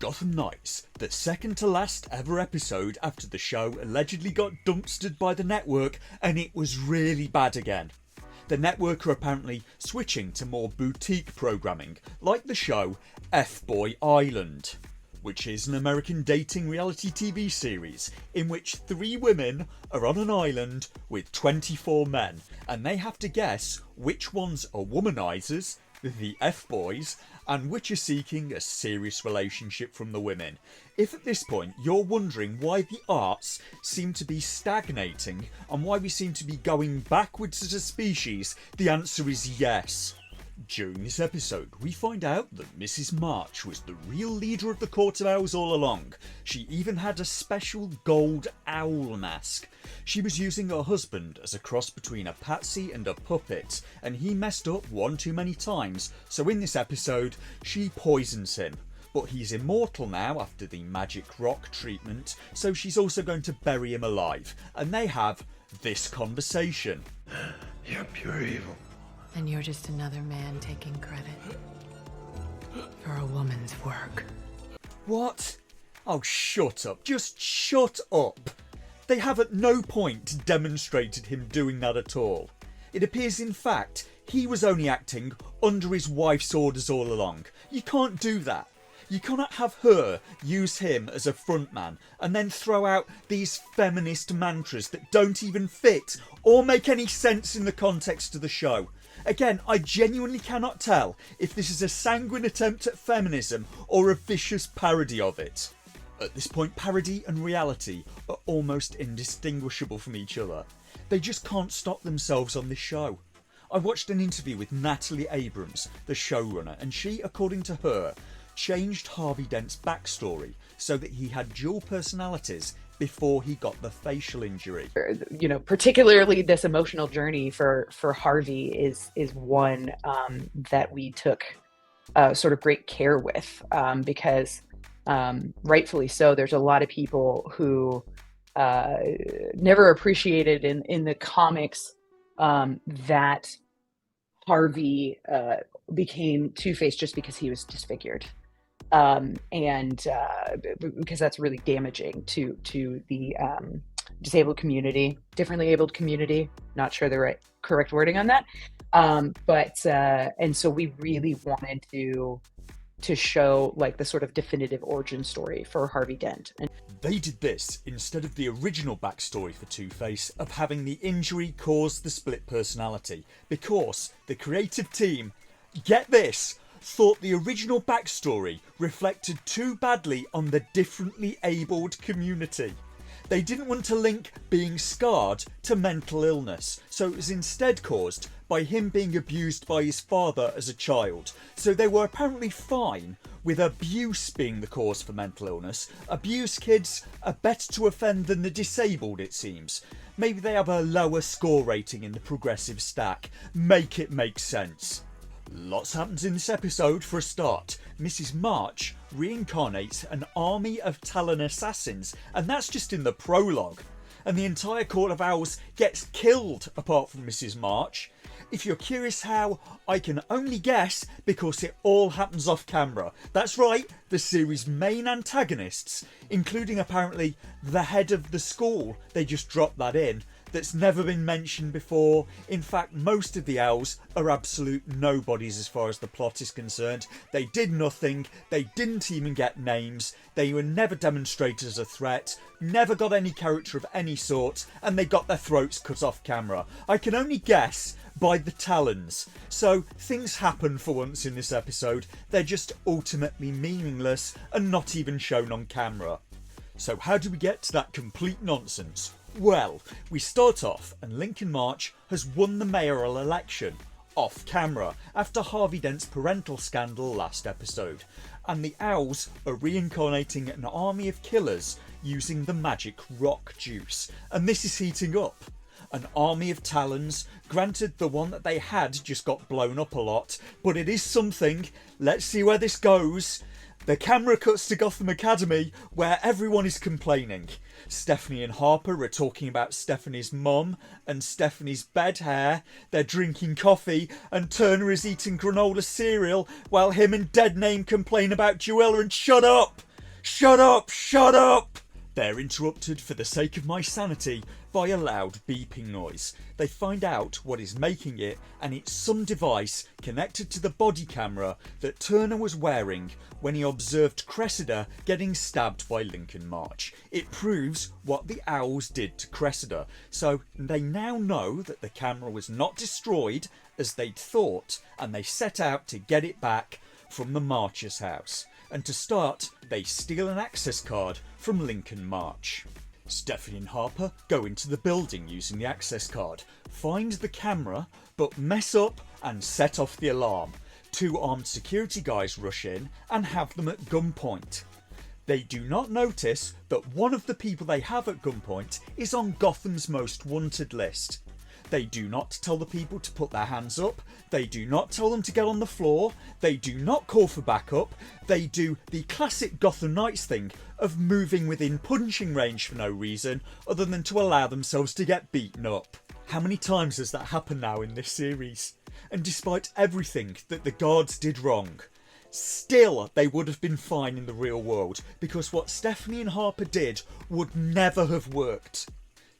Gotham Knights, the second to last ever episode after the show allegedly got dumpstered by the network and it was really bad again. The network are apparently switching to more boutique programming, like the show F-Boy Island, which is an American dating reality TV series in which 3 women are on an island with 24 men and they have to guess which ones are womanizers, the F-boys, and which are seeking a serious relationship from the women. If at this point you're wondering why the arts seem to be stagnating and why we seem to be going backwards as a species, the answer is yes. During this episode, we find out that Mrs. March was the real leader of the Court of Owls all along. She even had a special gold owl mask. She was using her husband as a cross between a patsy and a puppet, and he messed up one too many times, so in this episode, she poisons him. But he's immortal now after the magic rock treatment, so she's also going to bury him alive, and they have this conversation. You're pure evil. And you're just another man taking credit for a woman's work. What? Oh, shut up. Just shut up. They have at no point demonstrated him doing that at all. It appears in fact he was only acting under his wife's orders all along. You can't do that. You cannot have her use him as a frontman and then throw out these feminist mantras that don't even fit or make any sense in the context of the show. Again, I genuinely cannot tell if this is a sanguine attempt at feminism or a vicious parody of it. At this point, parody and reality are almost indistinguishable from each other. They just can't stop themselves on this show. I watched an interview with Natalie Abrams, the showrunner, and she, according to her, changed Harvey Dent's backstory so that he had dual personalities before he got the facial injury. You know, particularly this emotional journey for Harvey is one that we took sort of great care with because rightfully so, there's a lot of people who never appreciated in the comics that Harvey became Two-Face just because he was disfigured. And because that's really damaging to the disabled community, differently abled community. Not sure the correct wording on that. And so we really wanted to show like the sort of definitive origin story for Harvey Dent. And they did this instead of the original backstory for Two-Face of having the injury cause the split personality, because the creative team, get this, thought the original backstory reflected too badly on the differently abled community. They didn't want to link being scarred to mental illness, so it was instead caused by him being abused by his father as a child. So they were apparently fine with abuse being the cause for mental illness. Abuse kids are better to offend than the disabled, it seems. Maybe they have a lower score rating in the progressive stack. Make it make sense. Lots happens in this episode. For a start, Mrs. March reincarnates an army of Talon assassins, and that's just in the prologue. And the entire Court of Owls gets killed apart from Mrs. March. If you're curious how, I can only guess because it all happens off camera. That's right, the series' main antagonists, including apparently the head of the school, they just dropped that in, that's never been mentioned before. In fact, most of the owls are absolute nobodies as far as the plot is concerned. They did nothing, they didn't even get names, they were never demonstrated as a threat, never got any character of any sort, and they got their throats cut off camera. I can only guess by the Talons. So things happen for once in this episode. They're just ultimately meaningless and not even shown on camera. So how do we get to that complete nonsense? Well, we start off and Lincoln March has won the mayoral election off camera after Harvey Dent's parental scandal last episode, and the owls are reincarnating an army of killers using the magic rock juice, and this is heating up. An army of Talons, granted the one that they had just got blown up a lot, but it is something. Let's see where this goes. The camera cuts to Gotham Academy, where everyone is complaining. Stephanie and Harper are talking about Stephanie's mum and Stephanie's bed hair. They're drinking coffee, and Turner is eating granola cereal, while him and Deadname complain about Joella and shut up! Shut up! Shut up! They're interrupted for the sake of my sanity by a loud beeping noise. They find out what is making it, and it's some device connected to the body camera that Turner was wearing when he observed Cressida getting stabbed by Lincoln March. It proves what the owls did to Cressida, so they now know that the camera was not destroyed as they'd thought, and they set out to get it back from the March's house. And to start, they steal an access card from Lincoln March. Stephanie and Harper go into the building using the access card, find the camera, but mess up and set off the alarm. 2 armed security guys rush in and have them at gunpoint. They do not notice that one of the people they have at gunpoint is on Gotham's most wanted list. They do not tell the people to put their hands up, they do not tell them to get on the floor, they do not call for backup, they do the classic Gotham Knights thing of moving within punching range for no reason other than to allow themselves to get beaten up. How many times has that happened now in this series? And despite everything that the guards did wrong, still they would have been fine in the real world, because what Stephanie and Harper did would never have worked.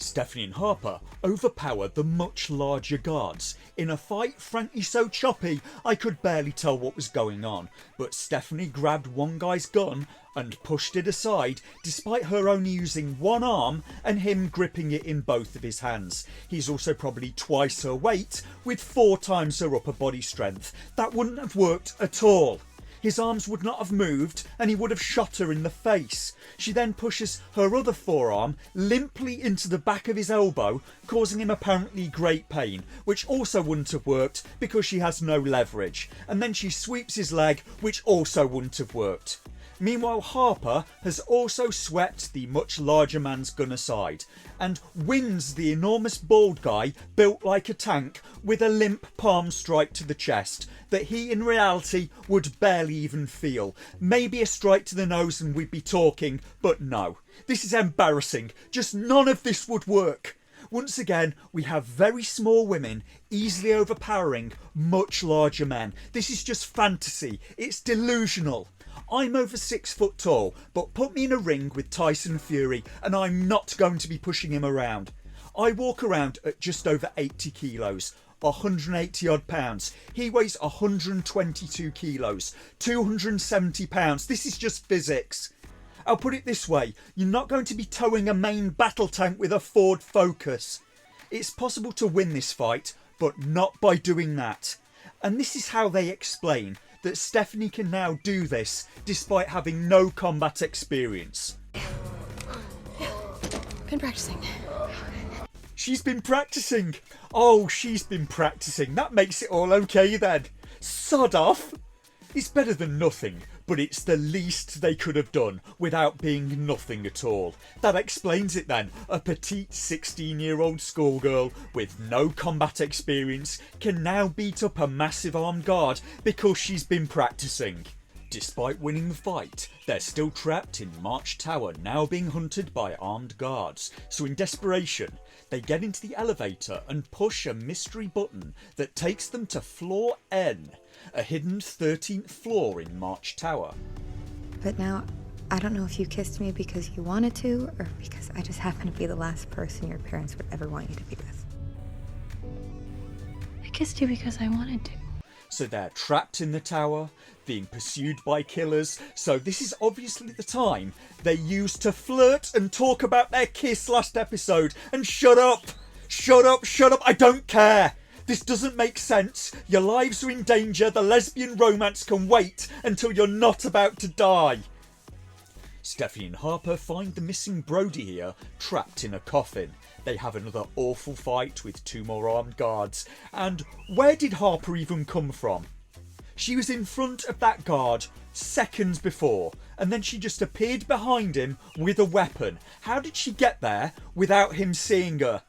Stephanie and Harper overpower the much larger guards. In a fight frankly so choppy I could barely tell what was going on, but Stephanie grabbed one guy's gun and pushed it aside despite her only using one arm and him gripping it in both of his hands. He's also probably twice her weight with 4 times her upper body strength. That wouldn't have worked at all. His arms would not have moved and he would have shot her in the face. She then pushes her other forearm limply into the back of his elbow, causing him apparently great pain, which also wouldn't have worked because she has no leverage. And then she sweeps his leg, which also wouldn't have worked. Meanwhile, Harper has also swept the much larger man's gun aside and wins the enormous bald guy built like a tank with a limp palm strike to the chest that he in reality would barely even feel. Maybe a strike to the nose and we'd be talking, but no. This is embarrassing. Just none of this would work. Once again, we have very small women easily overpowering much larger men. This is just fantasy. It's delusional. I'm over 6 foot tall, but put me in a ring with Tyson Fury and I'm not going to be pushing him around. I walk around at just over 80 kilos, 180 odd pounds. He weighs 122 kilos, 270 pounds. This is just physics. I'll put it this way, you're not going to be towing a main battle tank with a Ford Focus. It's possible to win this fight, but not by doing that. And this is how they explain that Stephanie can now do this despite having no combat experience. Been practicing. She's been practicing. Oh, she's been practicing. That makes it all okay then. Sod off. It's better than nothing, but it's the least they could have done without being nothing at all. That explains it then. A petite 16-year-old schoolgirl with no combat experience can now beat up a massive armed guard because she's been practicing. Despite winning the fight, they're still trapped in March Tower, now being hunted by armed guards. So in desperation, they get into the elevator and push a mystery button that takes them to floor N, a hidden 13th floor in March Tower. But now, I don't know if you kissed me because you wanted to, or because I just happen to be the last person your parents would ever want you to be with. I kissed you because I wanted to. So they're trapped in the tower, being pursued by killers, so this is obviously the time they used to flirt and talk about their kiss last episode. And shut up! Shut up, shut up, I don't care! This doesn't make sense. Your lives are in danger, the lesbian romance can wait until you're not about to die. Stephanie and Harper find the missing Brody here trapped in a coffin. They have another awful fight with 2 more armed guards. And where did Harper even come from? She was in front of that guard seconds before, and then she just appeared behind him with a weapon. How did she get there without him seeing her?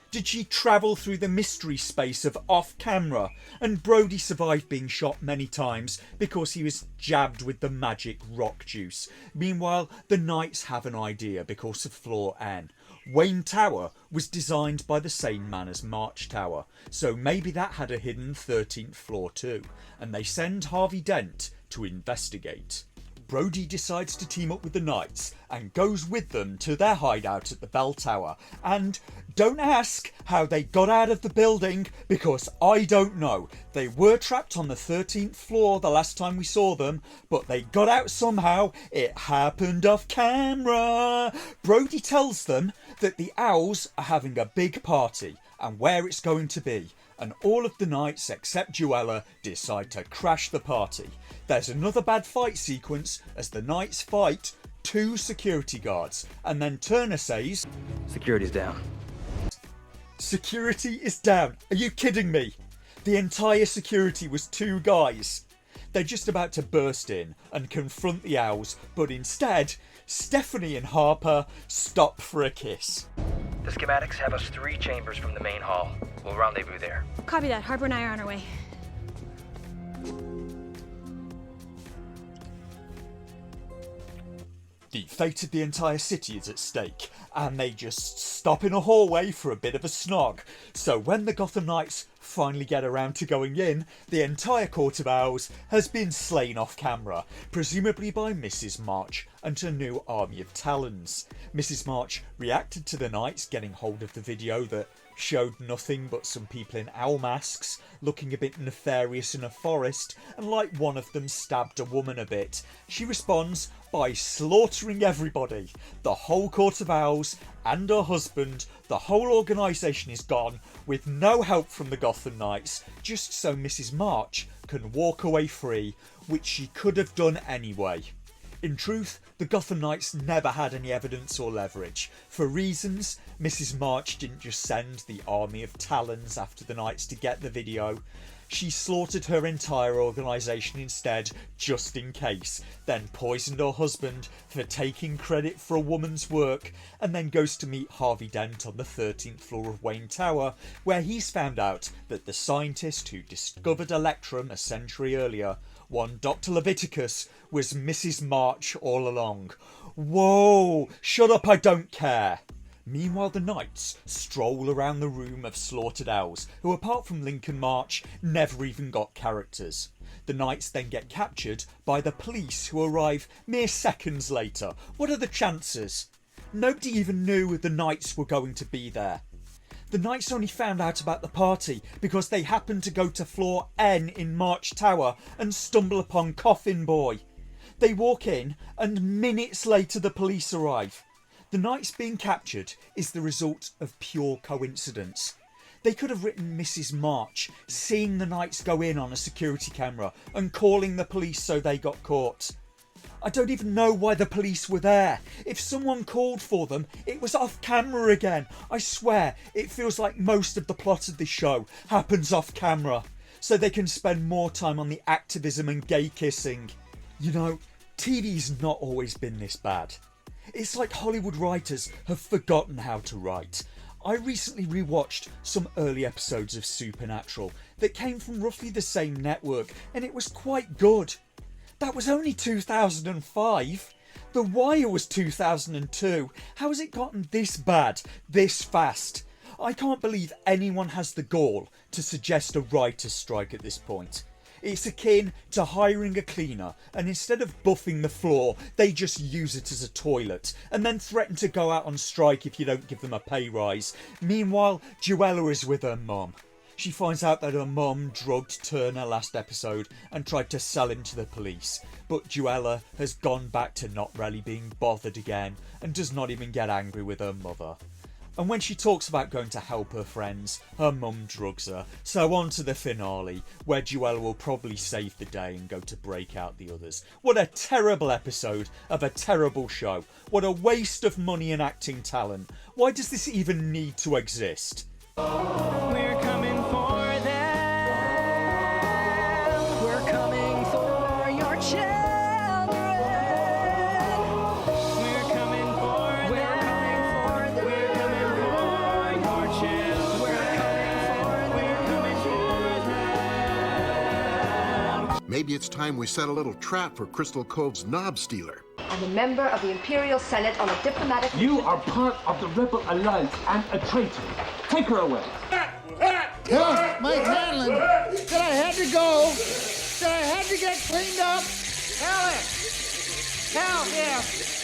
Did she travel through the mystery space of off camera? And Brody survived being shot many times because he was jabbed with the magic rock juice. Meanwhile, the Knights have an idea because of floor N. Wayne Tower was designed by the same man as March Tower, so maybe that had a hidden 13th floor too, and they send Harvey Dent to investigate. Brody decides to team up with the Knights and goes with them to their hideout at the bell tower. And don't ask how they got out of the building, because I don't know. They were trapped on the 13th floor the last time we saw them, but they got out somehow. It happened off camera. Brody tells them that the Owls are having a big party and where it's going to be, and all of the Knights except Joella decide to crash the party. There's another bad fight sequence as the Knights fight 2 security guards, and then Turner says, "Security's down." "Security is down? Are you kidding me?" The entire security was 2 guys. They're just about to burst in and confront the Owls, but instead, Stephanie and Harper stop for a kiss. The schematics have us 3 chambers from the main hall. We'll rendezvous there. Copy that. Harper and I are on our way. The fate of the entire city is at stake, and they just stop in a hallway for a bit of a snog. So when the Gotham Knights finally get around to going in, the entire Court of Owls has been slain off camera, presumably by Mrs. March and her new army of Talons. Mrs. March reacted to the Knights getting hold of the video that showed nothing but some people in owl masks looking a bit nefarious in a forest, and like one of them stabbed a woman a bit. She responds by slaughtering everybody. The whole Court of Owls and her husband, the whole organisation is gone, with no help from the Gotham Knights, just so Mrs. March can walk away free, which she could have done anyway. In truth, the Gotham Knights never had any evidence or leverage. For reasons, Mrs. March didn't just send the army of Talons after the Knights to get the video. She slaughtered her entire organisation instead, just in case, then poisoned her husband for taking credit for a woman's work, and then goes to meet Harvey Dent on the 13th floor of Wayne Tower, where he's found out that the scientist who discovered Electrum a century earlier, one Dr. Leviticus, was Mrs. March all along. Whoa! Shut up, I don't care! Meanwhile, the Knights stroll around the room of slaughtered owls, who apart from Lincoln March, never even got characters. The Knights then get captured by the police, who arrive mere seconds later. What are the chances? Nobody even knew the Knights were going to be there. The Knights only found out about the party because they happened to go to floor N in March Tower and stumble upon Coffin Boy. They walk in, and minutes later the police arrive. The Knights being captured is the result of pure coincidence. They could have written Mrs. March seeing the Knights go in on a security camera and calling the police so they got caught. I don't even know why the police were there. If someone called for them, it was off camera again. I swear, it feels like most of the plot of this show happens off camera, so they can spend more time on the activism and gay kissing. You know, TV's not always been this bad. It's like Hollywood writers have forgotten how to write. I recently rewatched some early episodes of Supernatural that came from roughly the same network, and it was quite good. That was only 2005. The Wire was 2002. How has it gotten this bad, this fast? I can't believe anyone has the gall to suggest a writer's strike at this point. It's akin to hiring a cleaner, and instead of buffing the floor, they just use it as a toilet, and then threaten to go out on strike if you don't give them a pay rise. Meanwhile, Joella is with her mum. She finds out that her mum drugged Turner last episode and tried to sell him to the police, but Joella has gone back to not really being bothered again and does not even get angry with her mother. And when she talks about going to help her friends, her mum drugs her. So on to the finale, where Joella will probably save the day and go to break out the others. What a terrible episode of a terrible show. What a waste of money and acting talent. Why does this even need to exist? We're coming for them. We're coming for your children. We're coming for them. We're coming for them. We're coming for your children. We're coming for them. Maybe it's time we set a little trap for Crystal Cove's knob stealer. I'm a member of the Imperial Senate on a diplomatic... You are part of the Rebel Alliance and a traitor. Take her away. Yeah, Mike Hanlon said I had to go, said I had to get cleaned up. Alex! Hell yeah!